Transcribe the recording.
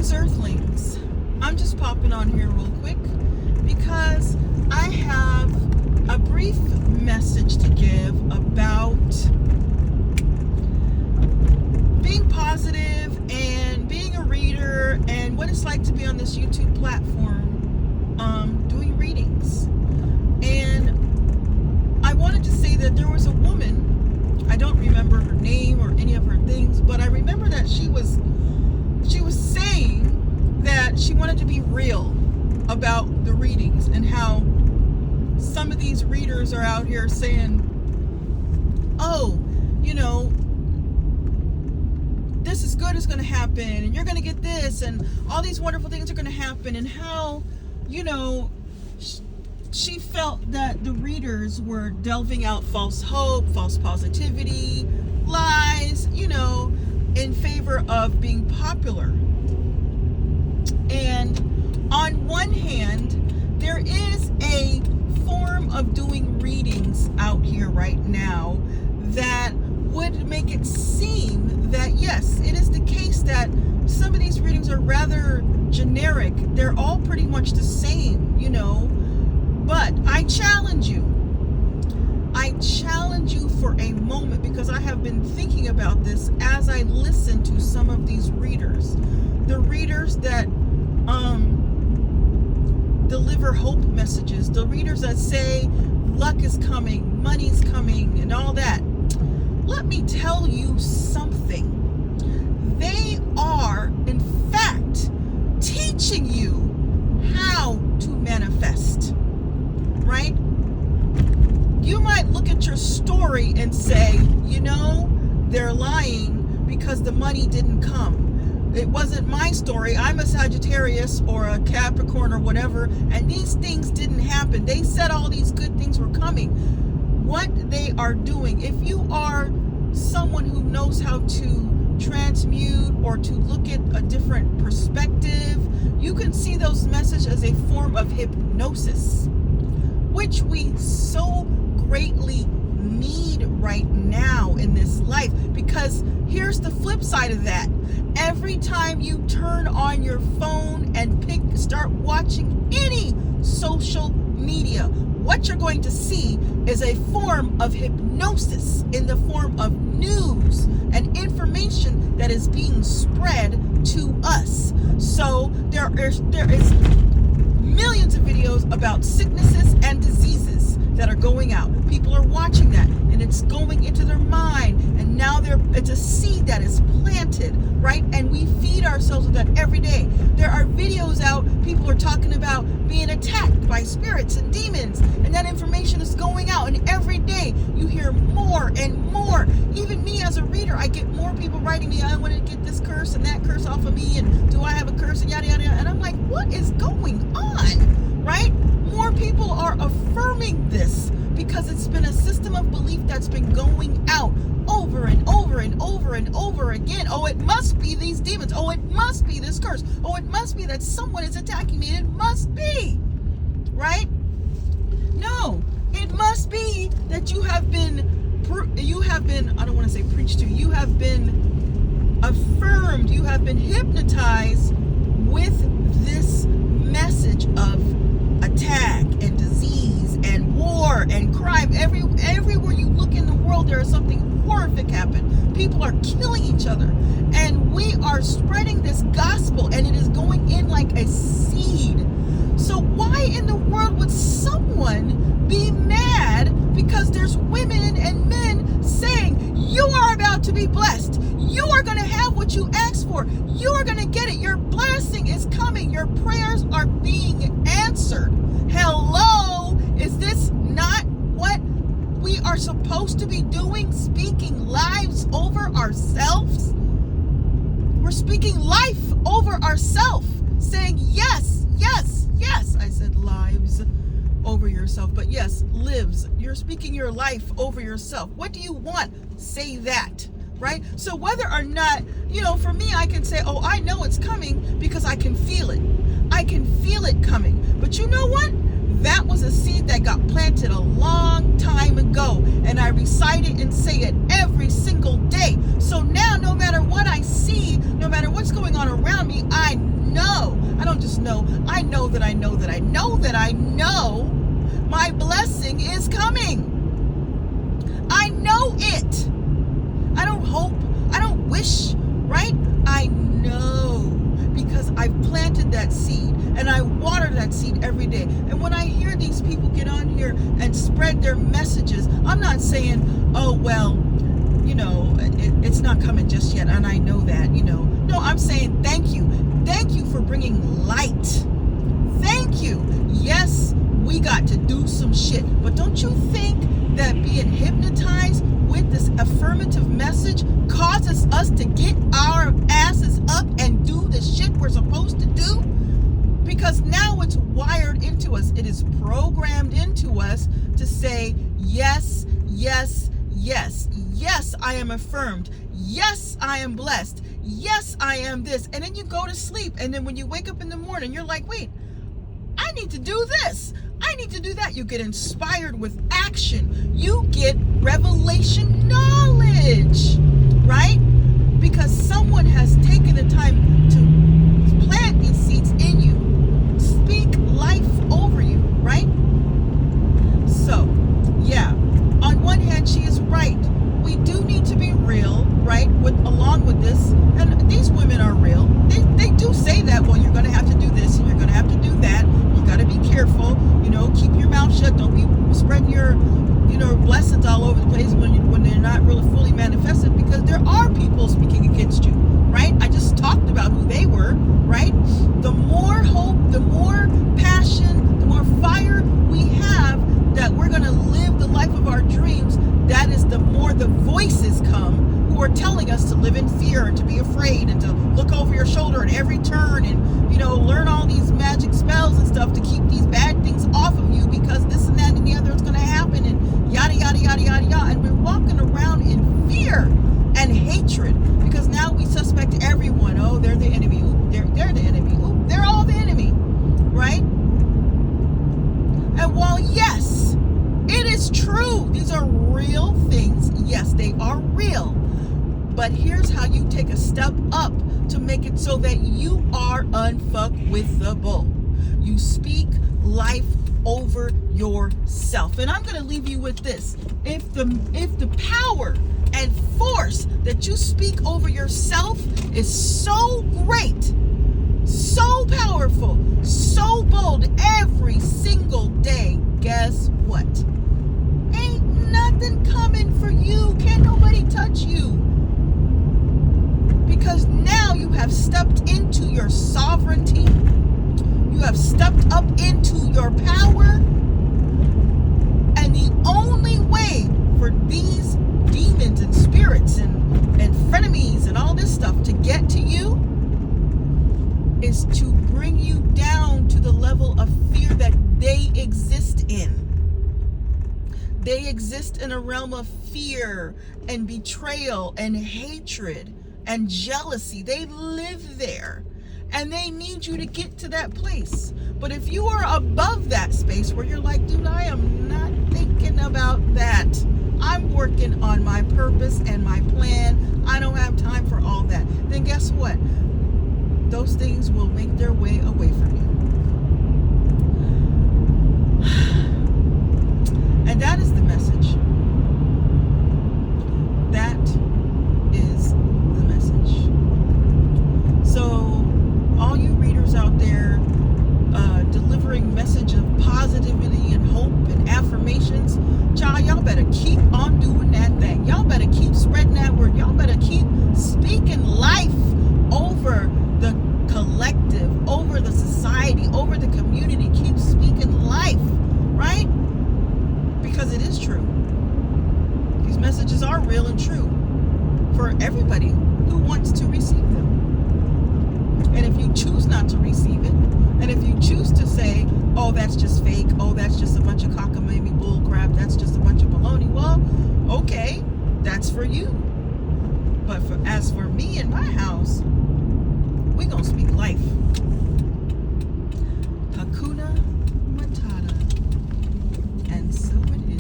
Greetings, Earthlings. I'm just popping on here real quick because I have a brief message to give about being positive and being a reader and what it's like to be on this YouTube platform doing readings. And I wanted to say that there was a woman, I don't remember her name or any of her things, but I remember that she was saying that she wanted to be real about the readings and how some of these readers are out here saying, oh, you know, this is good is going to happen and you're going to get this and all these wonderful things are going to happen, and how, you know, she felt that the readers were delving out false hope, false positivity, lies, you know, in favor of being popular. And on one hand, there is a form of doing readings out here right now that would make it seem that, yes, it is the case that some of these readings are rather generic. They're all pretty much the same, you know. But I challenge you. I challenge you for a moment, because I have been thinking about this as I listen to some of these readers. The readers that deliver hope messages. The readers that say luck is coming, money's coming, and all that. Let me tell you something. They are, in fact, teaching you how to manifest. Right? You might look at your story and say, you know, they're lying because the money didn't come. It wasn't my story. I'm a Sagittarius or a Capricorn or whatever, and these things didn't happen. They said all these good things were coming. What they are doing, if you are someone who knows how to transmute or to look at a different perspective, you can see those messages as a form of hypnosis, which we so greatly need right now in this life. Because here's the flip side of that. Every time you turn on your phone and start watching any social media, what you're going to see is a form of hypnosis in the form of news and information that is being spread to us. So there is millions of videos about sicknesses and diseases that are going out. People are watching that, and it's going into their mind, and now it's a seed that is planted, right? And we feed ourselves with that every day. There are videos out, people are talking about being attacked by spirits and demons, and that information is going out, and every day you hear more and more. Even me as a reader, I get more people writing me, I want to get this curse and that curse off of me, and do I have a curse, and yada yada yada. And I'm like, what is going on, right? More people are affirming this because it's been a system of belief that's been going out over and over and over and over again. Oh, it must be these demons. Oh, it must be this curse. Oh, it must be that someone is attacking me. It must be, right? No, it must be that you have been, I don't want to say preached to, you have been affirmed, you have been hypnotized with this message of attack and disease and war and crime. Everywhere you look in the world, there is something horrific happen. People are killing each other, and we are spreading this gospel, and it is going in like a seed. So why in the world would someone be mad because there's women and men saying you are about to be blessed, you are going to have what you asked for, you are going to get it, your blessing is coming, your prayers are being answered? Hello, is this not what we are supposed to be doing? Speaking lives over ourselves? We're speaking life over ourselves, saying yes, yes, yes. I said lives over yourself, but yes, lives. You're speaking your life over yourself. What do you want? Say that, right? So whether or not, you know, for me, I can say, oh, I know it's coming because I can feel it. I can feel it coming. But you know what? That was a seed that got planted a long time ago, and I recite it and say it every single day. So now, no matter what I see, no matter what's going on around me, I just know, I know that I know that I know that I know my blessing is coming. I know it. I don't hope, I don't wish, right? I know, because I've planted that seed and I water that seed every day. And when I hear these people get on here and spread their messages, I'm not saying, oh, well, you know, it's not coming just yet, and I know that, you know. No, I'm saying thank you. Thank you for bringing light. Thank you. Yes, we got to do some shit, but don't you think that being hypnotized with this affirmative message causes us to get our asses up and do the shit we're supposed to do? Because now it's wired into us. It is programmed into us to say, yes, yes, yes. Yes, I am affirmed. Yes, I am blessed. Yes, I am this. And then you go to sleep. And then when you wake up in the morning, you're like, wait, I need to do this. I need to do that. You get inspired with action. You get revelation knowledge, right? Because someone has taken the time to plant these seeds in you, speak life over you, right? So, yeah, on one hand, she is right. We do need to be real, right? Along with this, and these women are real. They do say that, well, you're going to have to do this and you're going to have to do that. You got to be careful, you know, keep your mouth shut. Don't be spreading your, you know, blessings all over the place when they're not really fully manifested, because there are people speaking against you, right? I just talked about who they were, right? The more hope, the more passion, the more fire we have that we're going to live the life of our dreams, that is the more the voices come who are telling us to live in fear and to be afraid and to look over your shoulder at every turn and, you know, learn all these magic spells and stuff to keep these bad things off of you, because this and that and the other is going to happen, and yada, yada, yada, yada, yada. And we're walking around in fear and hatred because now we suspect everyone. Oh, they're the enemy. Ooh, they're the enemy. Ooh, they're all the enemy, right? And while, yes, it is true, these are real things. Yes, they are real. But here's how you take a step up to make it so that you are unfuckwithable. You speak life over yourself. And I'm going to leave you with this. If the power and force that you speak over yourself is so great, so powerful, so bold every single day, guess what? Ain't nothing coming for you. Can't nobody touch you. Because now you have stepped into your sovereignty. You have stepped up into your power. And the only way for these demons and spirits and frenemies and all this stuff to get to you is to bring you down to the level of fear that they exist in. They exist in a realm of fear and betrayal and hatred and jealousy. They live there, and they need you to get to that place. But if you are above that space where you're like, dude, I am not thinking about that. I'm working on my purpose and my plan. I don't have time for all that. Then guess what? Those things will make their way away from you. And that is the message. That is the message. So, all you readers out there delivering message of positivity and hope and affirmations, child, y'all better keep on doing that thing. Y'all better keep spreading that word. Y'all better keep speaking life over the collective, over the society, over the community. Keep speaking life, right? Because it is true. These messages are real and true for everybody who wants to receive them. And if you choose not to receive it, and if you choose to say, oh, that's just fake, oh, that's just a bunch of cockamamie bull crap, that's just a bunch of baloney, well, okay, that's for you. But as for me and my house, we gonna speak life. Hakuna Matata. And so it is.